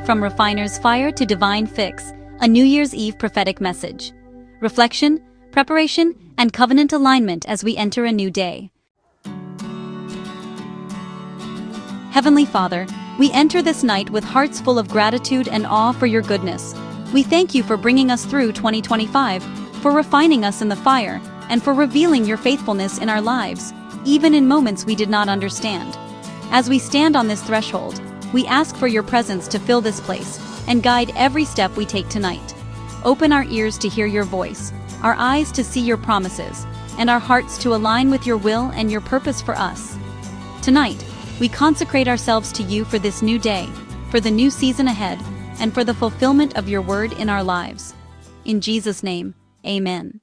From refiner's fire to divine fix, a New Year's Eve prophetic message. Reflection, preparation, and covenant alignment as we enter a new day. Heavenly Father, we enter this night with hearts full of gratitude and awe for your goodness. We thank you for bringing us through 2025, for refining us in the fire, and for revealing your faithfulness in our lives, even in moments we did not understand. As we stand on this threshold, we ask for your presence to fill this place and guide every step we take tonight. Open our ears to hear your voice, our eyes to see your promises, and our hearts to align with your will and your purpose for us. Tonight, we consecrate ourselves to you for this new day, for the new season ahead, and for the fulfillment of your word in our lives. In Jesus' name, amen.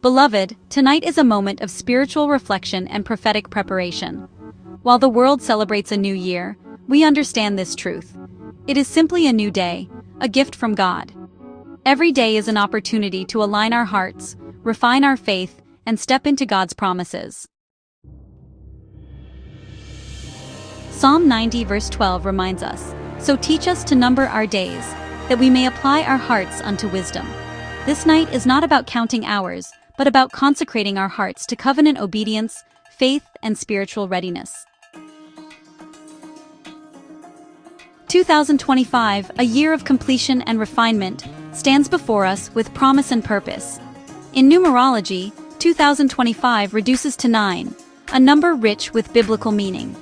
Beloved, tonight is a moment of spiritual reflection and prophetic preparation. While the world celebrates a new year, we understand this truth. It is simply a new day, a gift from God. Every day is an opportunity to align our hearts, refine our faith, and step into God's promises. Psalm 90 verse 12 reminds us, "So teach us to number our days, that we may apply our hearts unto wisdom." This night is not about counting hours, but about consecrating our hearts to covenant obedience, faith, and spiritual readiness. 2025, a year of completion and refinement, stands before us with promise and purpose. In numerology, 2025 reduces to 9, a number rich with biblical meaning.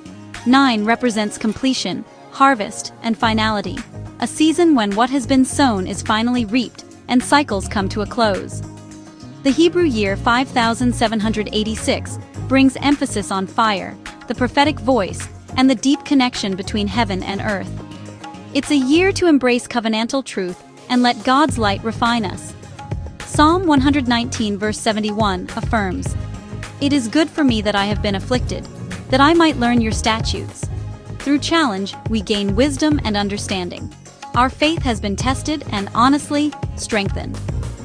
9 represents completion, harvest, and finality, a season when what has been sown is finally reaped and cycles come to a close. The Hebrew year 5786 brings emphasis on fire, the prophetic voice, and the deep connection between heaven and earth. It's a year to embrace covenantal truth and let God's light refine us. Psalm 119 verse 71 affirms, "It is good for me that I have been afflicted, that I might learn your statutes." Through challenge, we gain wisdom and understanding. Our faith has been tested and, honestly, strengthened.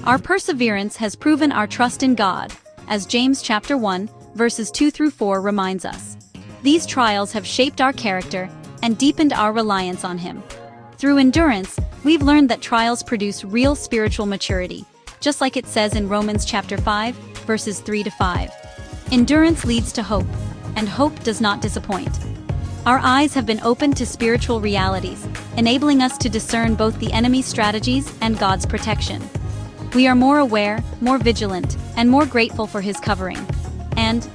Our perseverance has proven our trust in God, as James chapter 1, verses 2 through 4 reminds us. These trials have shaped our character and deepened our reliance on Him. Through endurance, we've learned that trials produce real spiritual maturity, just like it says in Romans chapter 5, verses 3 to 5. Endurance leads to hope, and hope does not disappoint. Our eyes have been opened to spiritual realities, enabling us to discern both the enemy's strategies and God's protection. We are more aware, more vigilant, and more grateful for His covering. And,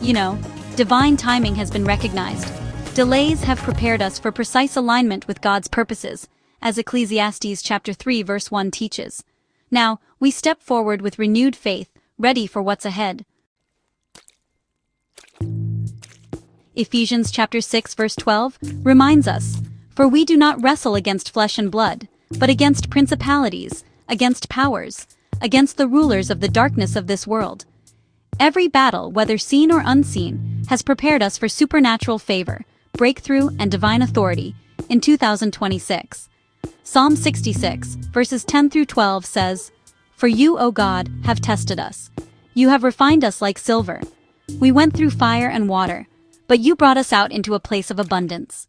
divine timing has been recognized. Delays have prepared us for precise alignment with God's purposes, as Ecclesiastes chapter 3 verse 1 teaches. Now, we step forward with renewed faith, ready for what's ahead. Ephesians chapter 6 verse 12 reminds us, "For we do not wrestle against flesh and blood, but against principalities, against powers, against the rulers of the darkness of this world." Every battle, whether seen or unseen, has prepared us for supernatural favor, breakthrough, and divine authority in 2026. Psalm 66, verses 10 through 12 says, "For you, O God, have tested us. You have refined us like silver. We went through fire and water, but you brought us out into a place of abundance."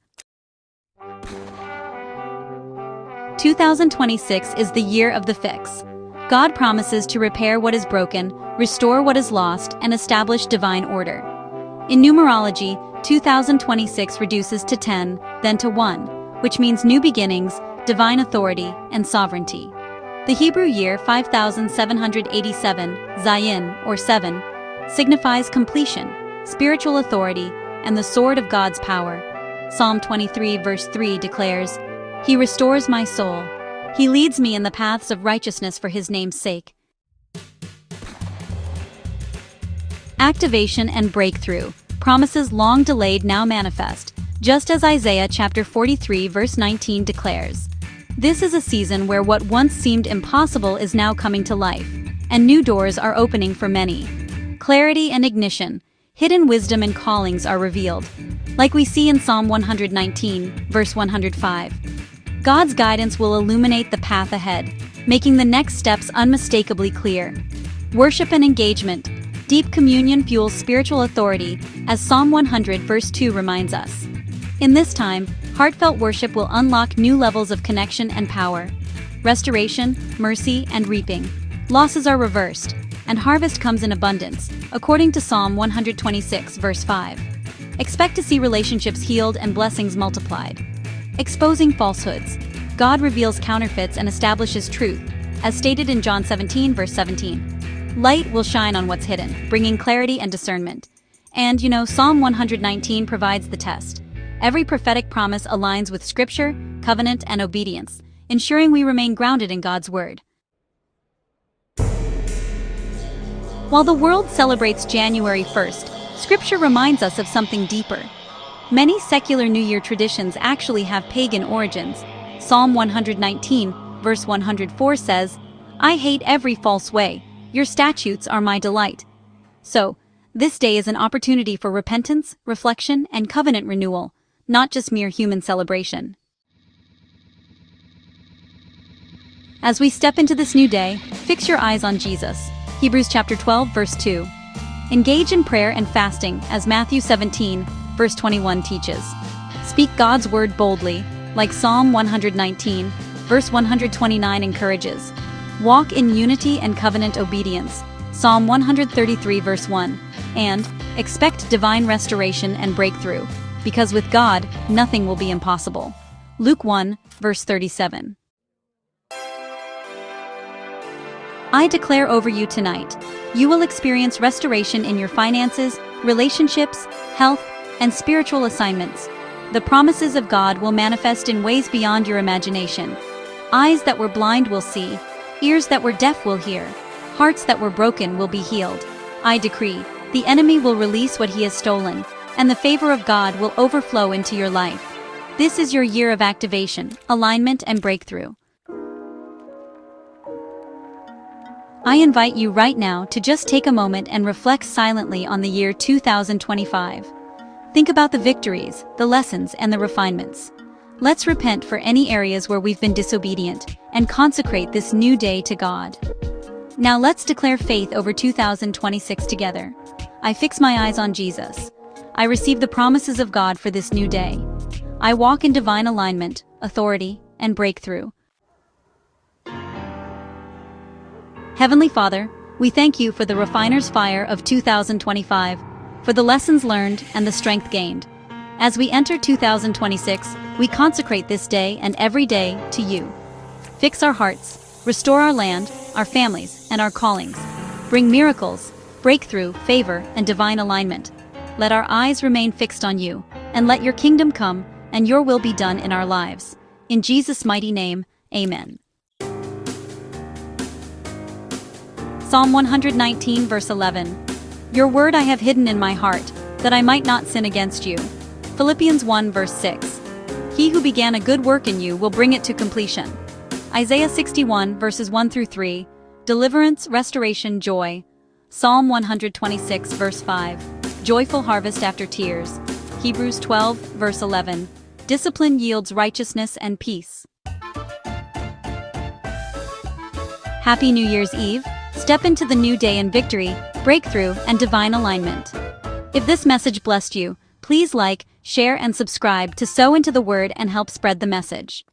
2026 is the year of the fix. God promises to repair what is broken, restore what is lost, and establish divine order. In numerology, 2026 reduces to 10, then to 1, which means new beginnings, divine authority, and sovereignty. The Hebrew year 5787, Zayin, or 7, signifies completion, spiritual authority, and the sword of God's power. Psalm 23 verse 3 declares, "He restores my soul. He leads me in the paths of righteousness for His name's sake." Activation and breakthrough, promises long delayed now manifest, just as Isaiah chapter 43 verse 19 declares. This is a season where what once seemed impossible is now coming to life, and new doors are opening for many. Clarity and ignition, hidden wisdom and callings are revealed, like we see in Psalm 119, verse 105. God's guidance will illuminate the path ahead, making the next steps unmistakably clear. Worship and engagement, deep communion fuels spiritual authority, as Psalm 100 verse 2 reminds us. In this time, Heartfelt worship will unlock new levels of connection and power. Restoration, mercy, and reaping. Losses are reversed, and harvest comes in abundance, according to Psalm 126, verse 5. Expect to see relationships healed and blessings multiplied. Exposing falsehoods. God reveals counterfeits and establishes truth, as stated in John 17, verse 17. Light will shine on what's hidden, bringing clarity and discernment. And, Psalm 119 provides the test. Every prophetic promise aligns with Scripture, covenant, and obedience, ensuring we remain grounded in God's Word. While the world celebrates January 1st, Scripture reminds us of something deeper. Many secular New Year traditions actually have pagan origins. Psalm 119, verse 104 says, "I hate every false way. Your statutes are my delight." So, this day is an opportunity for repentance, reflection, and covenant renewal, not just mere human celebration. As we step into this new day, fix your eyes on Jesus. Hebrews chapter 12, verse 2. Engage in prayer and fasting, as Matthew 17, verse 21 teaches. Speak God's word boldly, like Psalm 119, verse 129 encourages. Walk in unity and covenant obedience, Psalm 133, verse 1. And expect divine restoration and breakthrough, because with God, nothing will be impossible. Luke 1, verse 37. I declare over you tonight, you will experience restoration in your finances, relationships, health, and spiritual assignments. The promises of God will manifest in ways beyond your imagination. Eyes that were blind will see, ears that were deaf will hear, hearts that were broken will be healed. I decree, the enemy will release what he has stolen, and the favor of God will overflow into your life. This is your year of activation, alignment, and breakthrough. I invite you right now to just take a moment and reflect silently on the year 2025. Think about the victories, the lessons, and the refinements. Let's repent for any areas where we've been disobedient and consecrate this new day to God. Now let's declare faith over 2026 together. I fix my eyes on Jesus. I receive the promises of God for this new day. I walk in divine alignment, authority, and breakthrough. Heavenly Father, we thank you for the refiner's fire of 2025, for the lessons learned and the strength gained. As we enter 2026, we consecrate this day and every day to you. Fix our hearts, restore our land, our families, and our callings. Bring miracles, breakthrough, favor, and divine alignment. Let our eyes remain fixed on you, and let your kingdom come, and your will be done in our lives. In Jesus' mighty name, amen. Psalm 119, verse 11. Your word I have hidden in my heart, that I might not sin against you. Philippians 1, verse 6. He who began a good work in you will bring it to completion. Isaiah 61, verses 1 through 3. Deliverance, restoration, joy. Psalm 126, verse 5. Joyful harvest after tears. Hebrews 12, verse 11. Discipline yields righteousness and peace. Happy New Year's Eve. Step into the new day in victory, breakthrough, and divine alignment. If this message blessed you, please like, share, and subscribe to sow into the word and help spread the message.